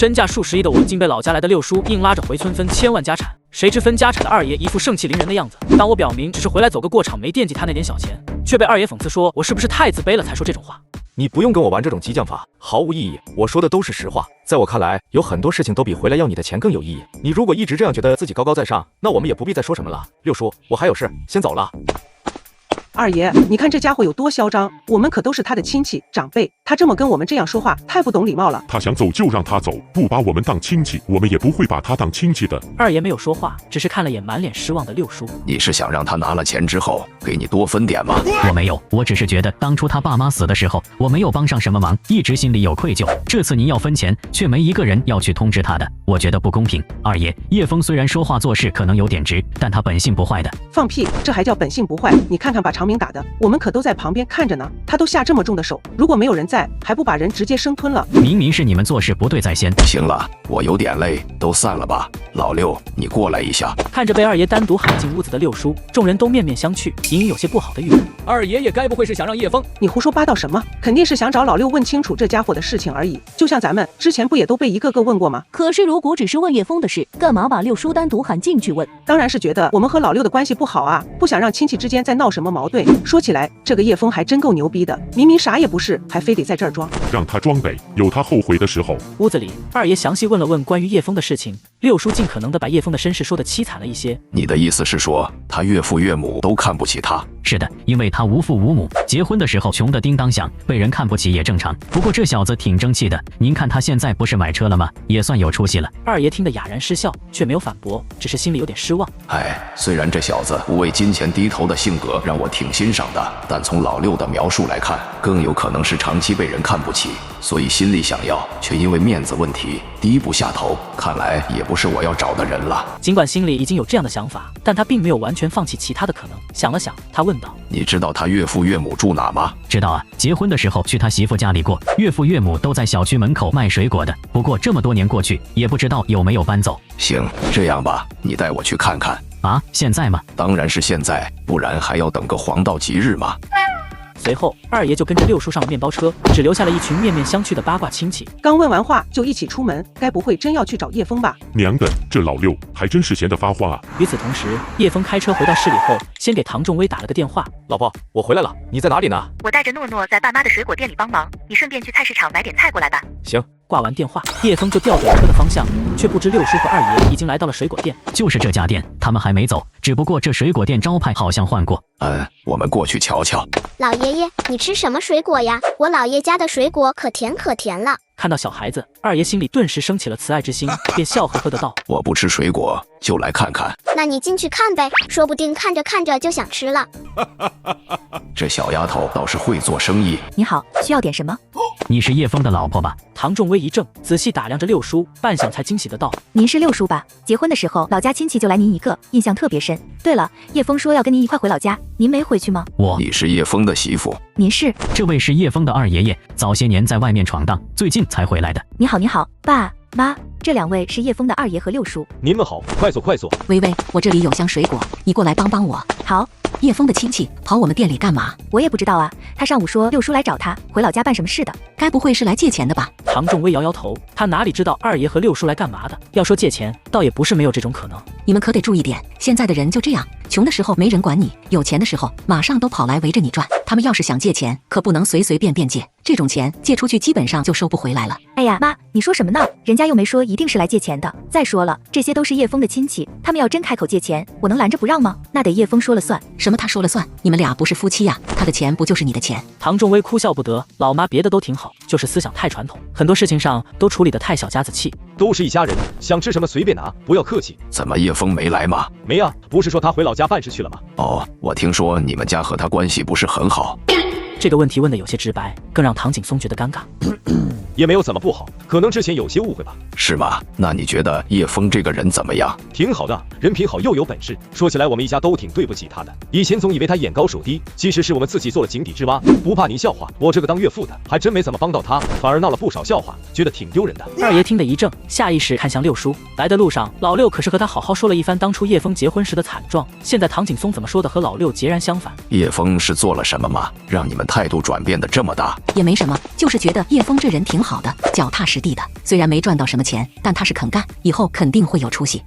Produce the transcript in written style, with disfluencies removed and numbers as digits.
身价数十亿的我，竟被老家来的六叔硬拉着回村分千万家产。谁知分家产的二爷一副盛气凌人的样子，当我表明只是回来走个过场，没惦记他那点小钱，却被二爷讽刺说我是不是太自卑了才说这种话。你不用跟我玩这种激将法，毫无意义。我说的都是实话，在我看来，有很多事情都比回来要你的钱更有意义。你如果一直这样觉得自己高高在上，那我们也不必再说什么了。六叔，我还有事，先走了。二爷，你看这家伙有多嚣张，我们可都是他的亲戚长辈，他这么跟我们这样说话，太不懂礼貌了。他想走就让他走，不把我们当亲戚，我们也不会把他当亲戚的。二爷没有说话，只是看了眼满脸失望的六叔。你是想让他拿了钱之后给你多分点吗？我没有，我只是觉得当初他爸妈死的时候，我没有帮上什么忙，一直心里有愧疚。这次您要分钱，却没一个人要去通知他的，我觉得不公平。二爷，叶枫虽然说话做事可能有点直，但他本性不坏的。放屁，这还叫本性不坏？你看看把长明打的，我们可都在旁边看着呢，他都下这么重的手，如果没有人在，还不把人直接生吞了？明明是你们做事不对在先。行了，我有点累，都散了吧。老六，你过来一下。看着被二爷单独喊进屋子的六叔，众人都面面相觑，隐隐有些不好的预感。二爷爷该不会是想让叶枫？你胡说八道什么？肯定是想找老六问清楚这家伙的事情而已。就像咱们之前不也都被一个个问过吗？可是如果只是问叶枫的事，干嘛把六叔单独喊进去问？当然是觉得我们和老六的关系不好啊，不想让亲戚之间再闹什么矛盾。说起来，这个叶枫还真够牛逼的，明明啥也不是，还非得在这儿装。让他装呗，有他后悔的时候。屋子里，二爷详细问了问关于叶枫的事情，六叔尽可能的把叶枫的身世说得凄惨了一些。你的意思是说，他岳父岳母都看不起他？是的，因为他无父无母，结婚的时候穷得叮当响，被人看不起也正常。不过这小子挺争气的，您看他现在不是买车了吗？也算有出息了。二爷听得哑然失笑，却没有反驳，只是心里有点失望。虽然这小子不为金钱低头的性格让我挺欣赏的，但从老六的描述来看，更有可能是长期被人看不起，所以心里想要，却因为面子问题低不下头。看来也不是我要找的人了。尽管心里已经有这样的想法，但他并没有完全放弃其他的可能。想了想，他问道：你知道他岳父岳母住哪吗？知道啊，结婚的时候去他媳妇家里过，岳父岳母都在小区门口卖水果的。不过这么多年过去，也不知道有没有搬走。行，这样吧，你带我去看看。啊，现在吗？当然是现在，不然还要等个黄道吉日吗？随后，二爷就跟着六叔上了面包车，只留下了一群面面相觑的八卦亲戚。刚问完话就一起出门，该不会真要去找叶枫吧？娘的，这老六还真是闲得发慌啊！与此同时，叶枫开车回到市里后，先给唐仲威打了个电话：老婆，我回来了，你在哪里呢？我带着诺诺在爸妈的水果店里帮忙，你顺便去菜市场买点菜过来吧。行。挂完电话，叶枫就调转车的方向，却不知六叔和二爷已经来到了水果店。就是这家店，他们还没走，只不过这水果店招牌好像换过。我们过去瞧瞧。老爷爷，你吃什么水果呀？我姥爷家的水果可甜可甜了。看到小孩子，二爷心里顿时升起了慈爱之心，便笑呵呵的道：我不吃水果，就来看看。那你进去看呗，说不定看着看着就想吃了。这小丫头倒是会做生意。你好，需要点什么？你是叶枫的老婆吧？唐仲威一怔，仔细打量着六叔，半晌才惊喜的道：您是六叔吧？结婚的时候老家亲戚就来您一个，印象特别深。对了，叶枫说要跟您一块回老家，您没回去吗？你是叶枫的媳妇？您是？这位是叶枫的二爷爷，早些年在外面闯荡，最近才回来的。你好，你好，爸妈，这两位是叶枫的二爷和六叔。你们好，快坐快坐。微微，我这里有箱水果，你过来帮帮我。好。叶枫的亲戚跑我们店里干嘛？我也不知道啊，他上午说六叔来找他，回老家办什么事的，该不会是来借钱的吧？唐仲威摇摇头，他哪里知道二爷和六叔来干嘛的？要说借钱，倒也不是没有这种可能。你们可得注意点，现在的人就这样，穷的时候没人管你，有钱的时候马上都跑来围着你转。他们要是想借钱，可不能随随便便借，这种钱借出去基本上就收不回来了。哎呀，妈，你说什么呢？人家又没说一定是来借钱的。再说了，这些都是叶枫的亲戚，他们要真开口借钱，我能拦着不让吗？那得叶枫说了算。什么他说了算？你们俩不是夫妻呀？他的钱不就是你的钱？唐仲威哭笑不得，老妈别的都挺好，就是思想太传统，很多事情上都处理得太小家子气。都是一家人，想吃什么随便拿，不要客气。怎么叶枫没来吗？没啊，不是说他回老家办事去了吗？我听说你们家和他关系不是很好。这个问题问得有些直白，更让唐景松觉得尴尬。也没有怎么不好，可能之前有些误会吧。是吗？那你觉得叶枫这个人怎么样？挺好的，人品好又有本事。说起来我们一家都挺对不起他的，以前总以为他眼高手低，其实是我们自己做了井底之蛙。不怕您笑话，我这个当岳父的还真没怎么帮到他，反而闹了不少笑话，觉得挺丢人的。二爷听得一怔，下意识看向六叔。来的路上，老六可是和他好好说了一番当初叶枫结婚时的惨状，现在唐景松怎么说的和老六截然相反？叶枫是做了什么吗？让你们态度转变得这么大？也没什么，就是觉得叶枫这人挺好的，脚踏实地的。虽然没赚到什么钱，但他是肯干，以后肯定会有出息。